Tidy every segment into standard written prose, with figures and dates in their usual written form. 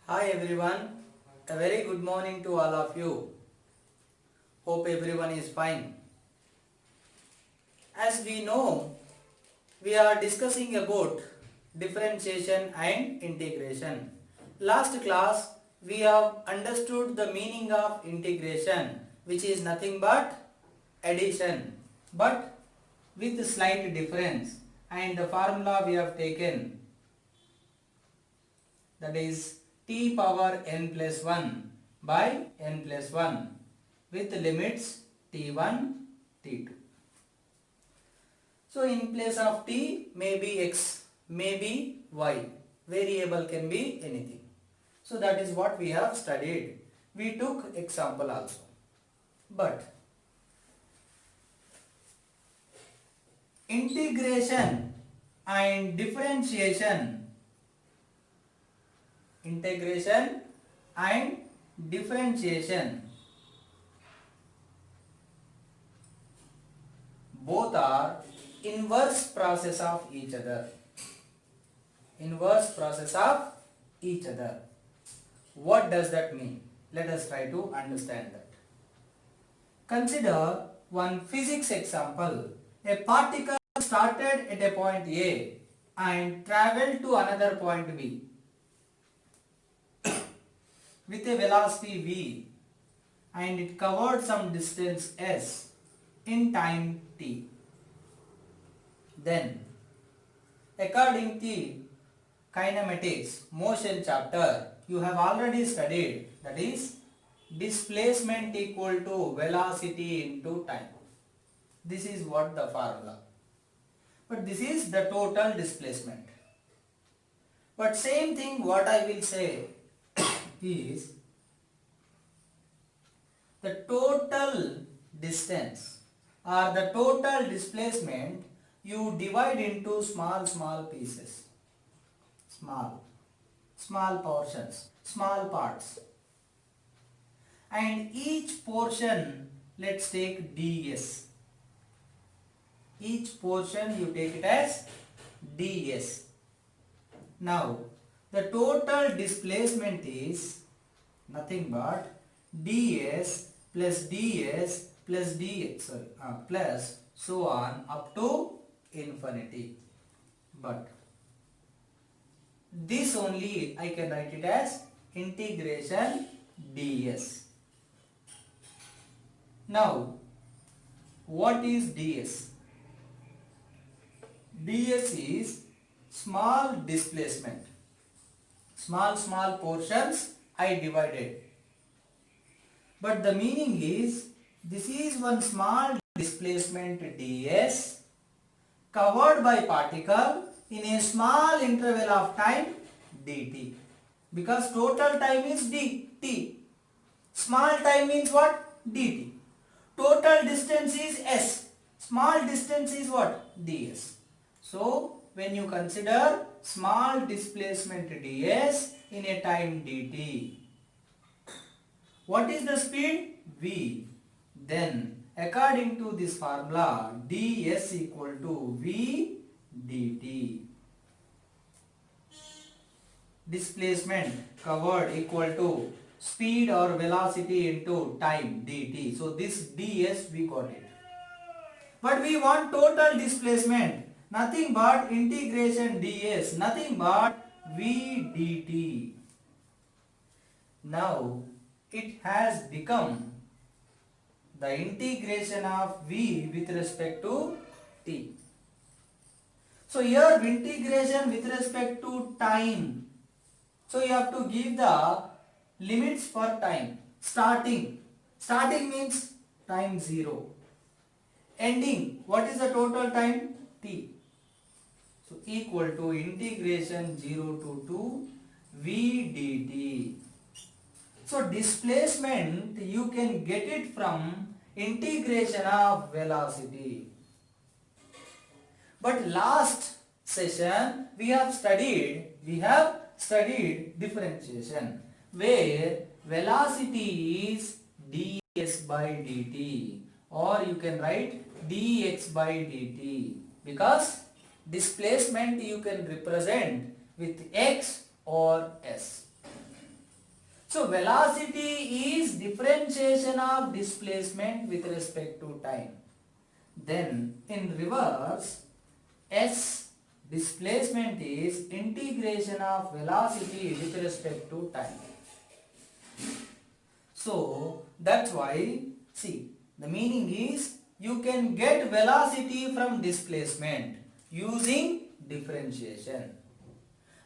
Hi everyone, a very good morning to all of you. Hope everyone is fine. As we know, we are discussing about differentiation and integration. Last class, we have understood the meaning of integration, which is nothing but addition, but with slight difference. And the formula we have taken, that is t power n plus 1 by n plus 1 with limits t1, t2. So in place of t may be x, may be y. Variable can be anything. So that is what we have studied. We took example also. But integration and differentiation and differentiation both are inverse process of each other. Inverse process of each other. What does that mean? Let us try to understand that. Consider one physics example. A particle started at a point A and traveled to another point B with a velocity v, and it covered some distance s in time t. Then, according to kinematics motion chapter, you have already studied, that is displacement equal to velocity into time. This is what the formula. But this is the total displacement. But same thing what I will say is the total distance or the total displacement you divide into small pieces, small portions, small parts, and each portion, let's take ds. Each portion you take it as ds. Now the total displacement is nothing but ds plus ds plus dx, plus so on up to infinity. But this only I can write it as integration ds. Now what is ds? ds is small displacement. Small portions I divided. But the meaning is, this is one small displacement ds covered by particle in a small interval of time dt. Because total time is dt. Small time means what? dt. Total distance is s. Small distance is what? ds. So when you consider small displacement ds in a time dt, what is the speed? v. Then according to this formula, ds equal to v dt. Displacement covered equal to speed or velocity into time dt. So this ds we got it. But we want total displacement. Nothing but integration ds. Nothing but v dt. Now it has become the integration of v with respect to t. So here integration with respect to time. So you have to give the limits for time. Starting means time 0. Ending, what is the total time? T. So equal to integration 0 to 2 v dt. So displacement you can get it from integration of velocity. But last session we have studied differentiation, where velocity is ds by dt, or you can write dx by dt, because displacement you can represent with x or s. So velocity is differentiation of displacement with respect to time. Then in reverse, S displacement is integration of velocity with respect to time. So that's why, see, the meaning is you can get velocity from displacement using differentiation,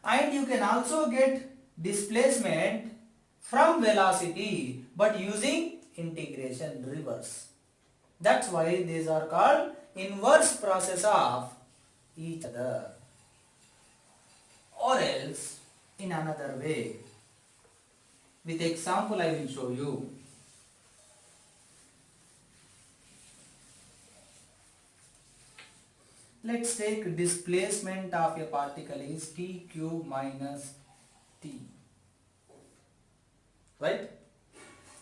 and you can also get displacement from velocity but using integration, reverse. That's why these are called inverse process of each other. Or else, in another way, with example I will show you. Let's take displacement of a particle is t cube minus t. Right?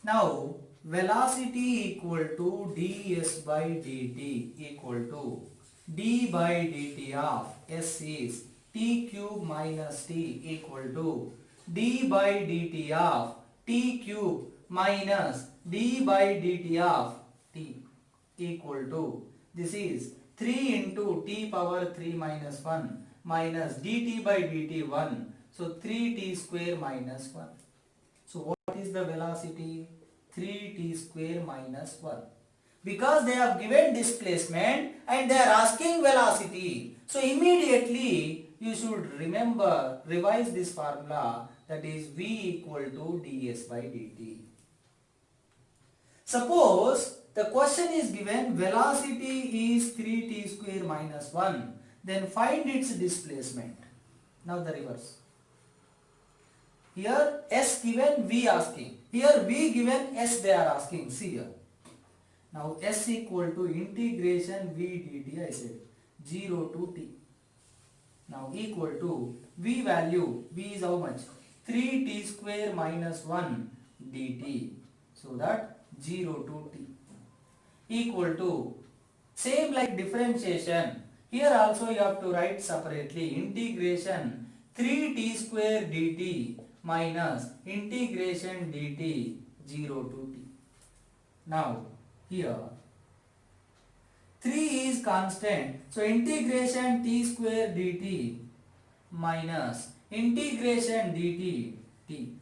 Now, velocity equal to ds by dt equal to d by dt of s is t cube minus t equal to d by dt of t cube minus d by dt of t equal to, this is 3 into t power 3 minus 1 minus dt by dt 1. So 3t square minus 1. So what is the velocity? 3t square minus 1. Because they have given displacement and they are asking velocity. So immediately you should remember, revise this formula, that is v equal to ds by dt. Suppose the question is given velocity is 3t square minus 1. Then find its displacement. Now the reverse. Here s given, v asking. Here v given, s they are asking. See here. Now s equal to integration v dt I said 0 to t. Now equal to v value, v is how much? 3t square minus 1 dt. So that 0 to t equal to, same like differentiation. Here also you have to write separately, integration 3t square dt minus integration dt 0 to t. Now here 3 is constant, so integration t square dt minus integration dt t.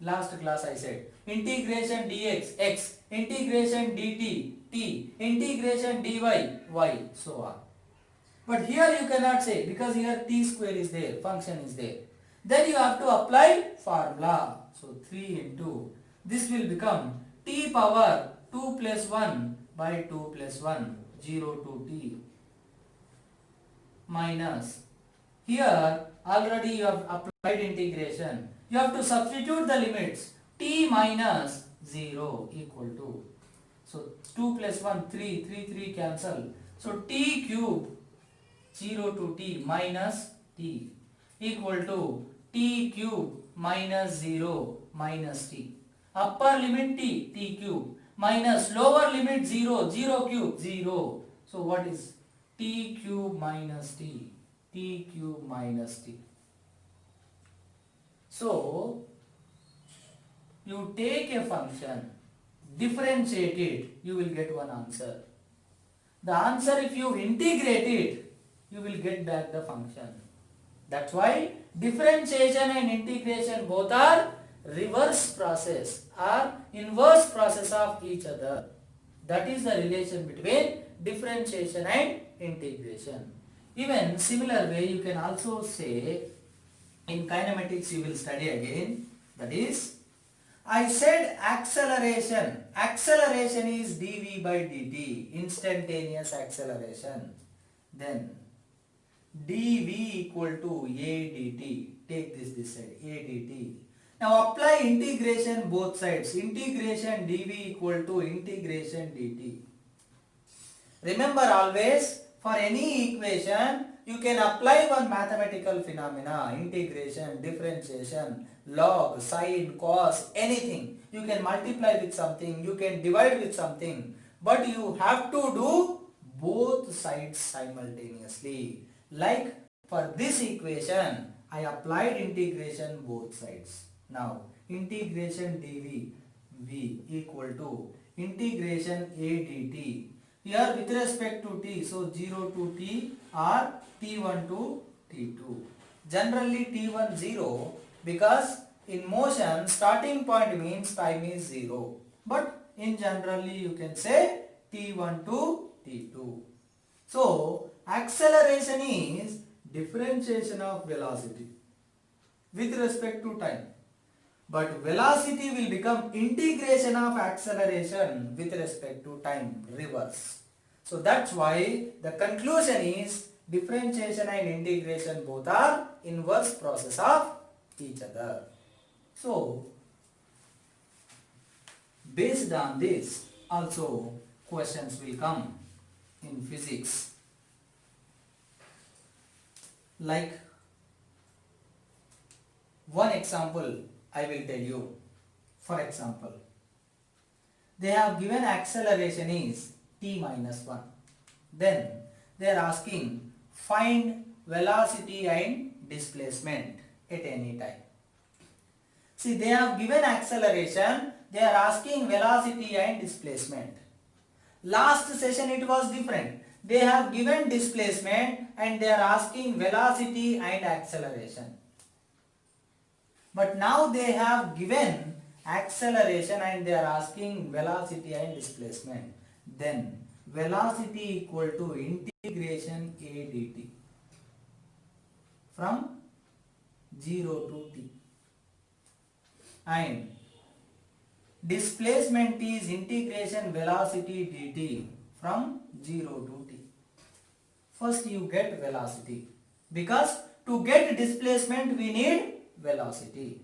Last class I said integration dx x, integration dt t, integration dy y, so on. But here you cannot say, because here t square is there, function is there. Then you have to apply formula. So 3 into, this will become t power 2 plus 1 by 2 plus 1, 0 to t, minus, here already you have applied integration. You have to substitute the limits, t minus 0 equal to, so 2 plus 1, 3, 3, 3 cancel. So t cube 0 to t minus t equal to t cube minus 0 minus t. Upper limit t, t cube, minus lower limit 0, 0 cube, 0. So what is t cube minus t, t cube minus t. So you take a function, differentiate it, you will get one answer. The answer, if you integrate it, you will get back the function. That's why differentiation and integration both are reverse process or inverse process of each other. That is the relation between differentiation and integration. Even similar way you can also say, in kinematics you will study again, that is, I said acceleration. Acceleration is dv by dt, instantaneous acceleration. Then dv equal to a dt. Take this side, a dt. Now apply integration both sides. Integration dv equal to integration dt. Remember always, for any equation, you can apply one mathematical phenomena, integration, differentiation, log, sine, cos, anything. You can multiply with something, you can divide with something, but you have to do both sides simultaneously. Like for this equation, I applied integration both sides. Now, integration dv v equal to integration a dt. Here with respect to t, so 0 to t or t1 to t2. Generally t1 0 because in motion starting point means time is 0. But in generally you can say t1 to t2. So acceleration is differentiation of velocity with respect to time. But velocity will become integration of acceleration with respect to time, reverse. So that's why the conclusion is differentiation and integration both are inverse process of each other. So based on this also questions will come in physics. Like one example I will tell you. For example, they have given acceleration is t minus 1. Then they are asking find velocity and displacement at any time. See, they have given acceleration, they are asking velocity and displacement. Last session it was different. They have given displacement and they are asking velocity and acceleration. But now they have given acceleration and they are asking velocity and displacement. Then velocity equal to integration a dt from 0 to t. And displacement is integration velocity dt from 0 to t. First you get velocity because to get displacement we need velocity.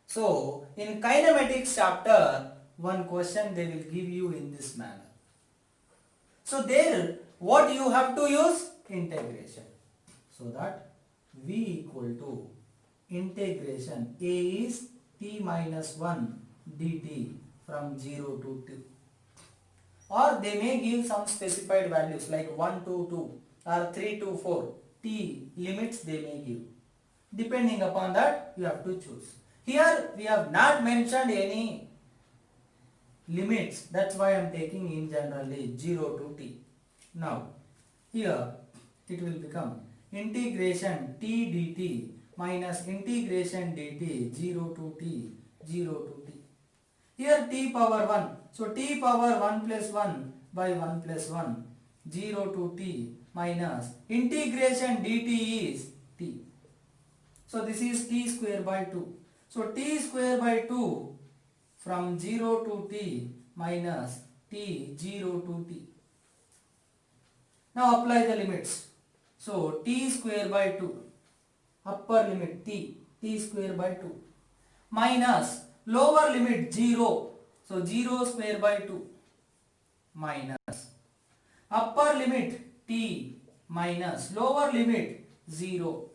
So in kinematics chapter one question they will give you in this manner. So there what you have to use? Integration. So that v equal to integration a is t minus 1 dt from 0 to t. Or they may give some specified values like 1 to 2 or 3 to 4. T limits they may give. Depending upon that you have to choose. Here we have not mentioned any limits. That's why I am taking in generally 0 to t. Now here it will become integration t dt minus integration dt 0 to t 0 to t. Here t power 1. So t power 1 plus 1 by 1 plus 1 0 to t minus integration dt is t. So this is t square by 2. So t square by 2 from 0 to t minus t 0 to t. Now apply the limits. So t square by 2 upper limit t square by 2 minus lower limit 0. So 0 square by 2 minus upper limit t minus lower limit 0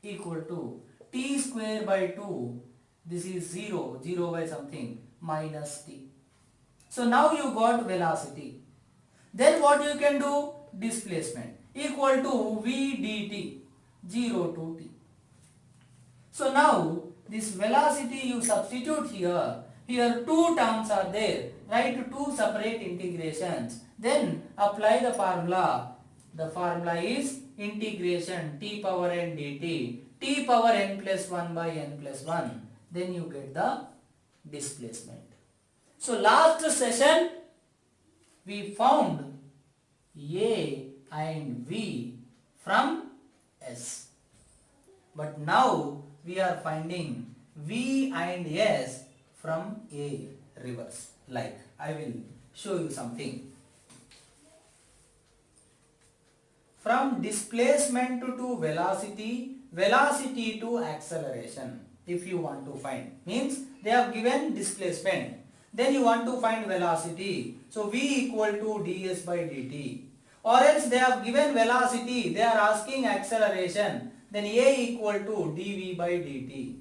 equal to t square by 2, this is 0 by something minus t. So now you got velocity. Then what you can do? Displacement equal to v dt 0 to t. So now this velocity you substitute here. Here two terms are there. Write two separate integrations. Then apply the formula. The formula is integration t power n dt t power n plus 1 by n plus 1. Then you get the displacement. So last session we found A and V from S. But now we are finding V and S from A reverse. Like I will show you something. From displacement to velocity, velocity to acceleration. If you want to find, means they have given displacement. Then you want to find velocity. So v equal to ds by dt. Or else they have given velocity, they are asking acceleration. Then a equal to dv by dt.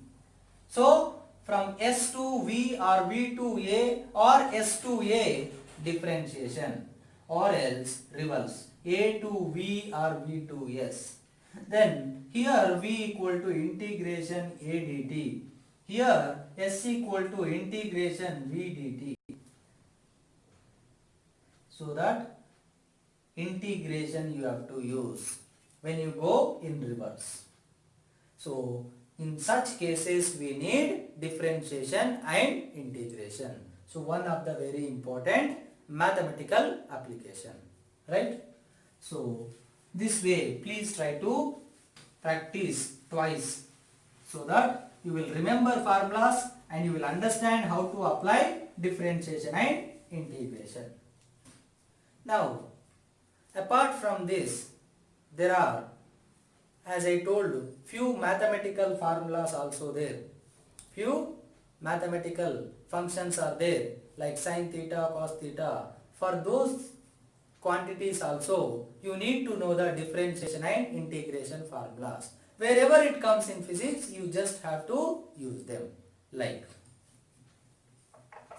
So from s to v or v to a or s to a, differentiation. Or else reverse, a to v or v to s. Then here v equal to integration a dt. Here S equal to integration v dt. So that integration you have to use when you go in reverse. So in such cases we need differentiation and integration. So one of the very important mathematical application, right? So this way please try to practice twice so that you will remember formulas and you will understand how to apply differentiation and integration. Now apart from this, there are, as I told you, few mathematical formulas also there. Few mathematical functions are there like sin theta, cos theta. For those quantities also, you need to know the differentiation and integration formulas. Wherever it comes in physics, you just have to use them. Like,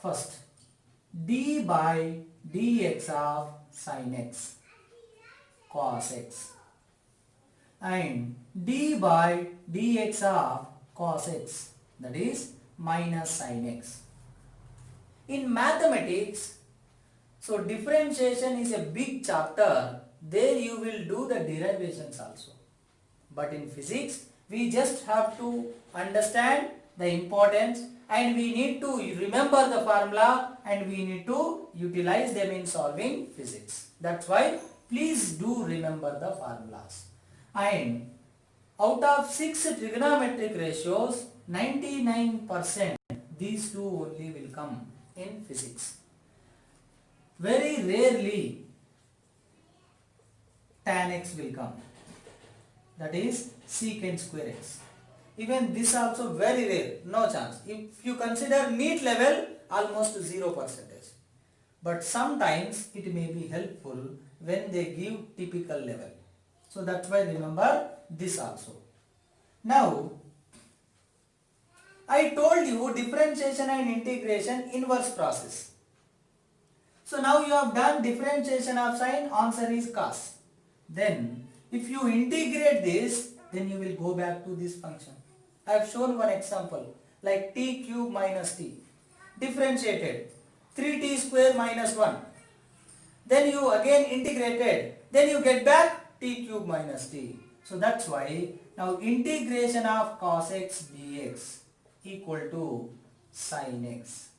first, d by dx of sin x cos x and d by dx of cos x, that is minus sin x. In mathematics, so differentiation is a big chapter. There you will do the derivations also. But in physics, we just have to understand the importance and we need to remember the formula and we need to utilize them in solving physics. That's why please do remember the formulas. And out of 6 trigonometric ratios, 99% these two only will come in physics. Very rarely tan x will come, that is secant square x. Even this also very rare, no chance. If you consider neat level, almost 0%. But sometimes it may be helpful when they give typical level. So that's why remember this also. Now, I told you differentiation and integration inverse process. So now you have done differentiation of sine, answer is cos. Then if you integrate this, then you will go back to this function. I have shown one example like t cube minus t. Differentiated 3t square minus 1. Then you again integrated. Then you get back t cube minus t. So that's why now integration of cos x dx equal to sin x.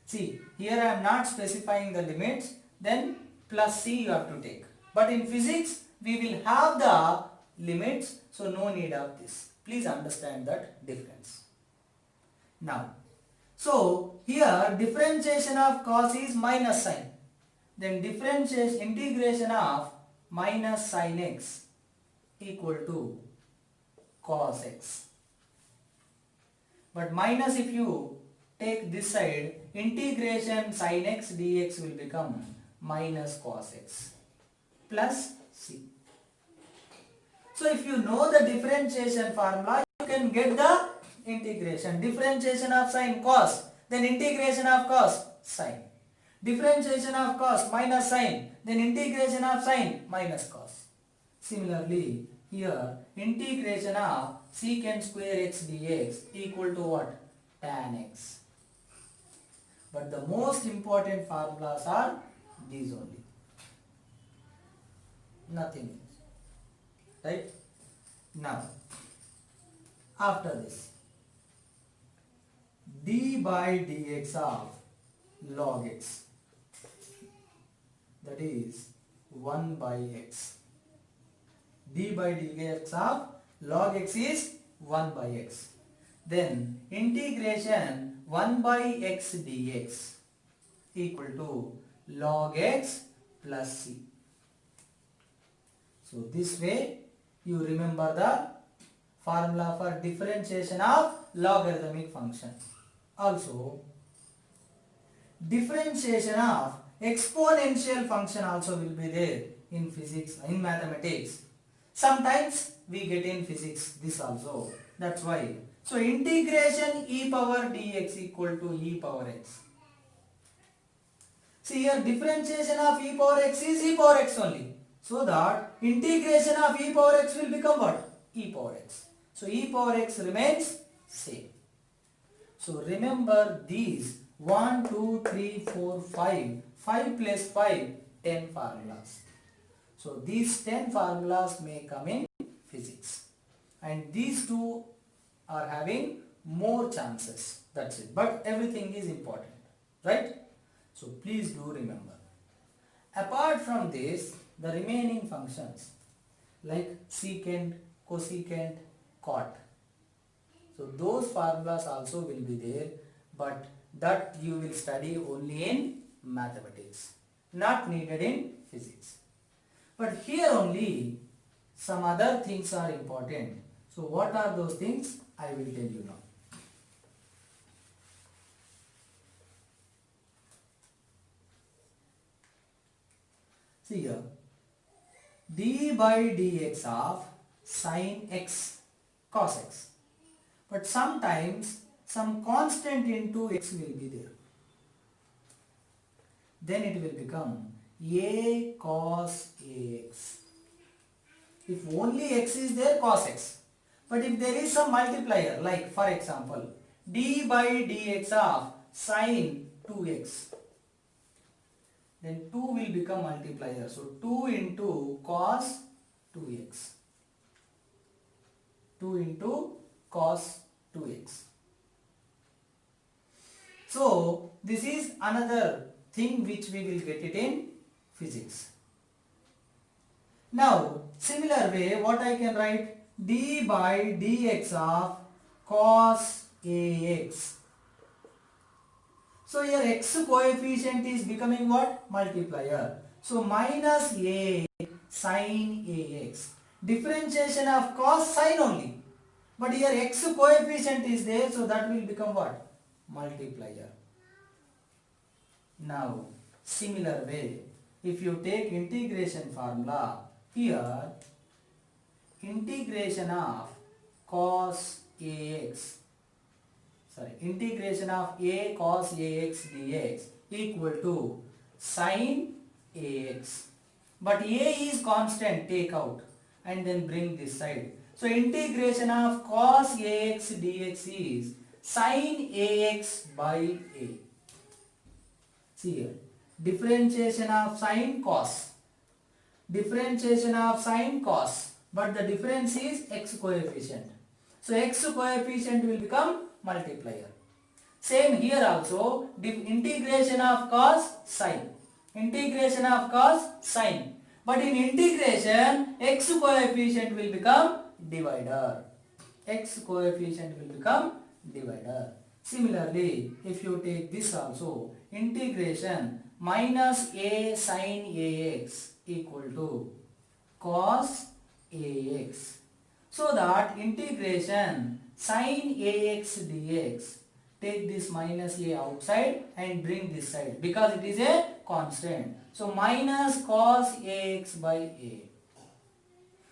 See, here I am not specifying the limits, then plus c you have to take. But in physics, we will have the limits, so no need of this. Please understand that difference. Now, so here differentiation of cos is minus sin. Then differentiation integration of minus sin x equal to cos x. But minus if you take this side, integration sin x dx will become minus cos x plus c. So if you know the differentiation formula, you can get the integration. Differentiation of sin cos, then integration of cos sin. Differentiation of cos minus sin, then integration of sin minus cos. Similarly, here integration of secant square x dx equal to what? Tan x. But the most important formulas are these only. Nothing else. Right? Now, after this, d by dx of log x, that is 1 by x. d by dx of log x is 1 by x. Then integration 1 by x dx equal to log x plus c. So this way you remember the formula for differentiation of logarithmic function. Also, differentiation of exponential function also will be there in physics, in mathematics. Sometimes we get in physics this also. That's why. So integration e power dx equal to e power x. See here differentiation of e power x is e power x only. So that integration of e power x will become what? E power x. So e power x remains same. So remember these 1, 2, 3, 4, 5. 5 plus 5, 10 formulas. So these 10 formulas may come in physics. And these two are having more chances. That's it. But everything is important. Right? So please do remember. Apart from this, the remaining functions like secant, cosecant, cot. So those formulas also will be there, but that you will study only in mathematics, not needed in physics. But here only some other things are important. So what are those things? I will tell you now. See here, d by dx of sin x cos x. But sometimes some constant into x will be there. Then it will become a cos ax. If only x is there, cos x. But if there is some multiplier, like for example, d by dx of sin 2x, then 2 will become multiplier. So 2 into cos 2x. 2 into cos 2x. So this is another thing which we will get it in physics. Now similar way, what I can write? D by dx of cos ax. So here x coefficient is becoming what? Multiplier. So minus a sin ax. Differentiation of cos sin only. But here x coefficient is there, so that will become what? Multiplier. Now similar way, if you take integration formula, here integration of cos ax, integration of a cos ax dx equal to sin ax. But a is constant, take out and then bring this side. So integration of cos ax dx is sin ax by a. See here, differentiation of sin cos. Differentiation of sin cos, but the difference is x coefficient. So x coefficient will become multiplier. Same here also, integration of cos sin. Integration of cos sin. But in integration, x coefficient will become divider. X coefficient will become divider. Similarly, if you take this also, integration minus a sin ax equal to cos ax. So that integration sin ax dx, take this minus a outside and bring this side because it is a constant. So minus cos ax by a.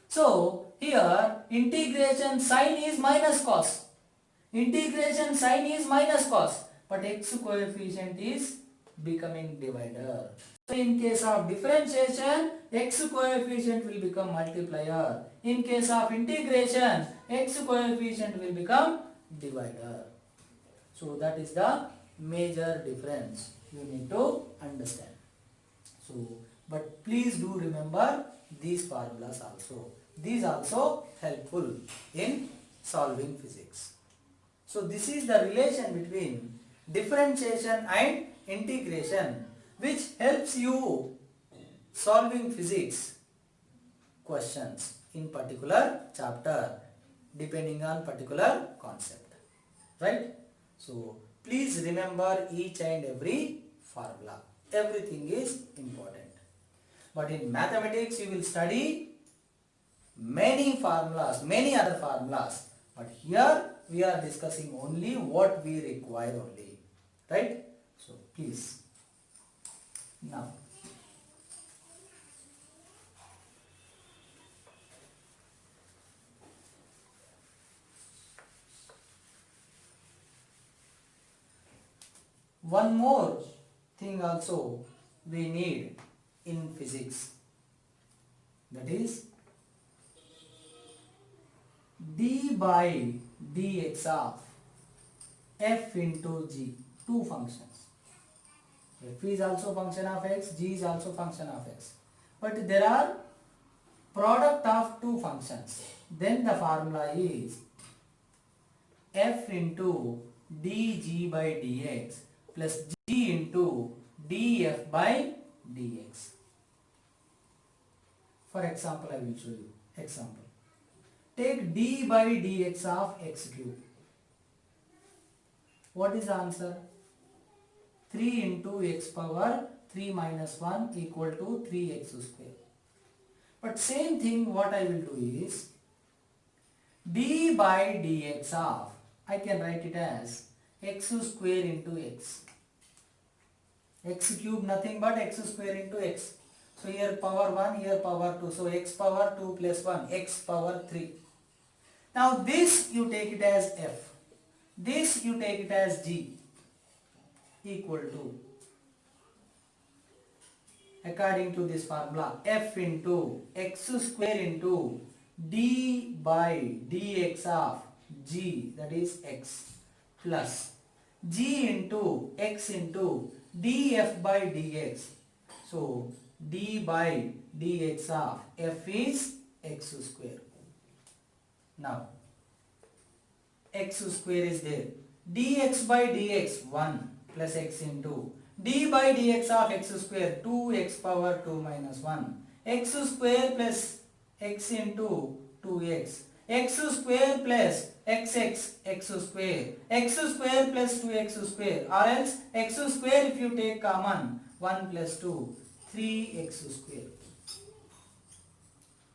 So here integration sin is minus cos. Integration sin is minus cos, but x coefficient is becoming divider. So in case of differentiation, x coefficient will become multiplier. In case of integration, x coefficient will become divider. So that is the major difference you need to understand. So, but please do remember these formulas also. These also helpful in solving physics. So this is the relation between differentiation and integration, which helps you solving physics questions in particular chapter depending on particular concept. Right? So please remember each and every formula. Everything is important. But in mathematics you will study many formulas, many other formulas. But here we are discussing only what we require only. Right? So please. Now. One more thing also we need in physics, that is d by dx of f into g, two functions. F is also function of x, g is also function of x. But there are product of two functions. Then the formula is f into dg by dx plus g into df by dx. For example, I will show you. Example. Take d by dx of x cube. What is the answer? 3 into x power 3 minus 1 equal to 3x square. But same thing what I will do is d by dx of, I can write it as x square into x. X cube nothing but x square into x. So here power 1, here power 2. So x power 2 plus 1, x power 3. Now this you take it as f. This you take it as g equal to, according to this formula, f into x square into d by dx of g, that is x, plus g into x into df by dx. So d by dx of f is x square. Now x square is there. Dx by dx 1 plus x into d by dx of x square 2x power 2 minus 1. X square plus x into 2x. X square plus xx x square. X square plus 2x square. Or else x square if you take common 1 plus 2 3x square.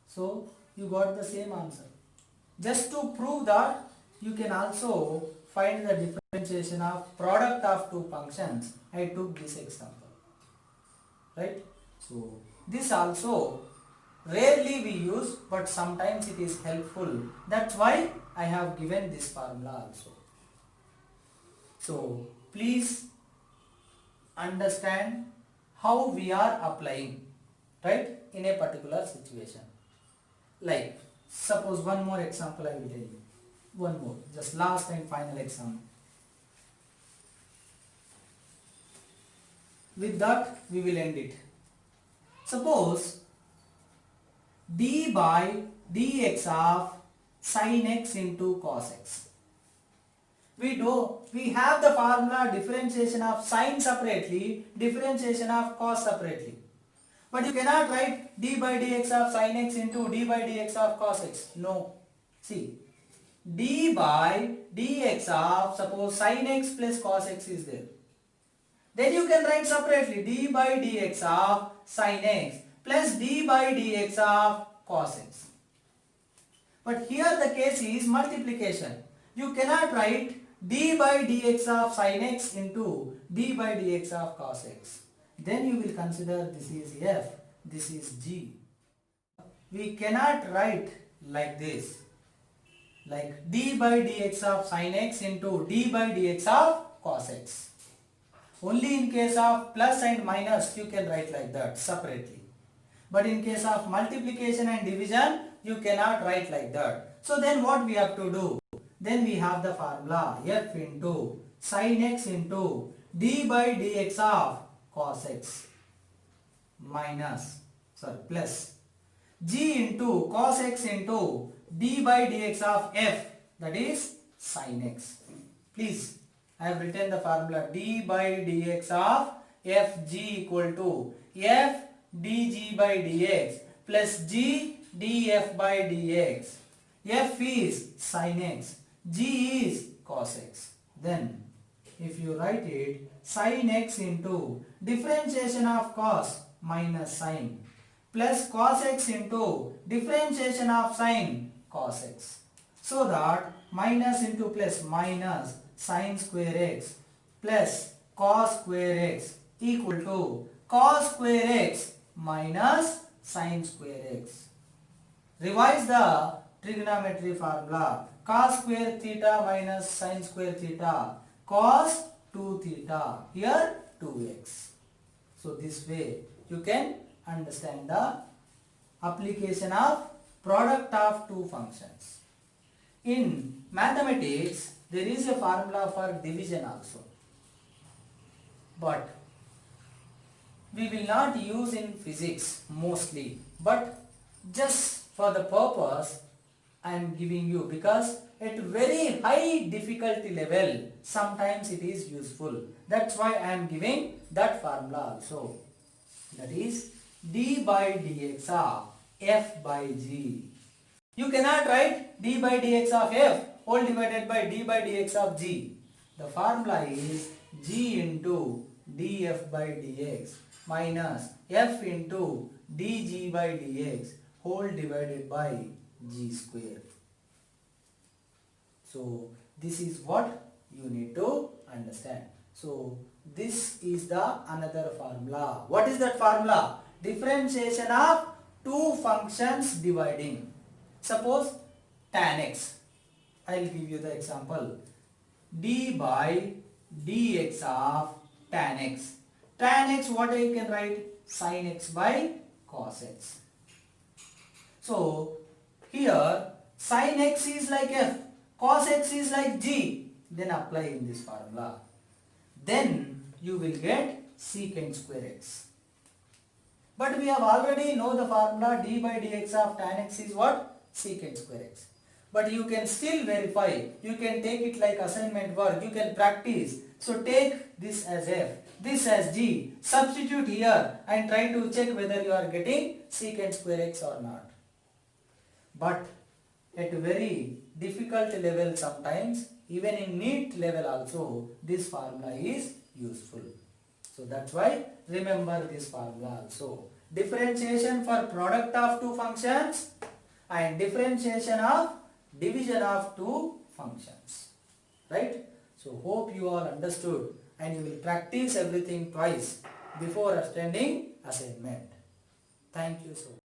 So you got the same answer. Just to prove that, you can also find the differentiation of product of two functions. I took this example. Right? So this also rarely we use, but sometimes it is helpful. That's why I have given this formula also. So please understand how we are applying, right, in a particular situation. Like suppose one more example I will tell you. One more, just last and final example. With that we will end it. Suppose d by dx of sin x into cos x. We have the formula differentiation of sin separately, differentiation of cos separately. But you cannot write d by dx of sin x into d by dx of cos x. No. See, d by dx of, suppose sin x plus cos x is there. Then you can write separately d by dx of sin x plus d by dx of cos x. But here the case is multiplication. You cannot write d by dx of sin x into d by dx of cos x. Then you will consider this is f, this is g. We cannot write like this, like d by dx of sin x into d by dx of cos x. Only in case of plus and minus you can write like that separately. But in case of multiplication and division, you cannot write like that. So then what we have to do? Then we have the formula f into sin x into d by dx of cos x minus, plus g into cos x into d by dx of f, that is sin x. Please, I have written the formula d by dx of fg equal to f dg by dx plus g df by dx. F is sin x, g is cos x. Then if you write it, sin x into differentiation of cos minus sin plus cos x into differentiation of sin cos x. So that minus into plus minus sin square x plus cos square x equal to cos square x minus sin square x. Revise the trigonometry formula. Cos square theta minus sin square theta, cos 2 theta, here 2x. So this way you can understand the application of product of two functions. In mathematics there is a formula for division also, but we will not use in physics mostly, but just for the purpose I am giving you, because at very high difficulty level sometimes it is useful. That's why I am giving that formula also. That is d by dx of f by g. You cannot write d by dx of f whole divided by d by dx of g. The formula is g into df by dx minus f into dg by dx whole divided by g square. So this is what you need to understand. So this is the another formula. What is that formula? Differentiation of two functions dividing. Suppose tan x. I will give you the example. D by dx of tan x. Tan x, what I can write? Sin x by cos x. So here sin x is like f, cos x is like g. Then apply in this formula. Then you will get secant square x. But we have already know the formula d by dx of tan x is what? Secant square x. But you can still verify. You can take it like assignment work. You can practice. So take this as f, this as g. Substitute here and try to check whether you are getting secant square x or not. But at very difficult level sometimes, even in NEET level also, this formula is useful. So that's why remember this formula also. Differentiation for product of two functions and differentiation of division of two functions. Right? So hope you all understood, and you will practice everything twice before attending assignment. Thank you so much.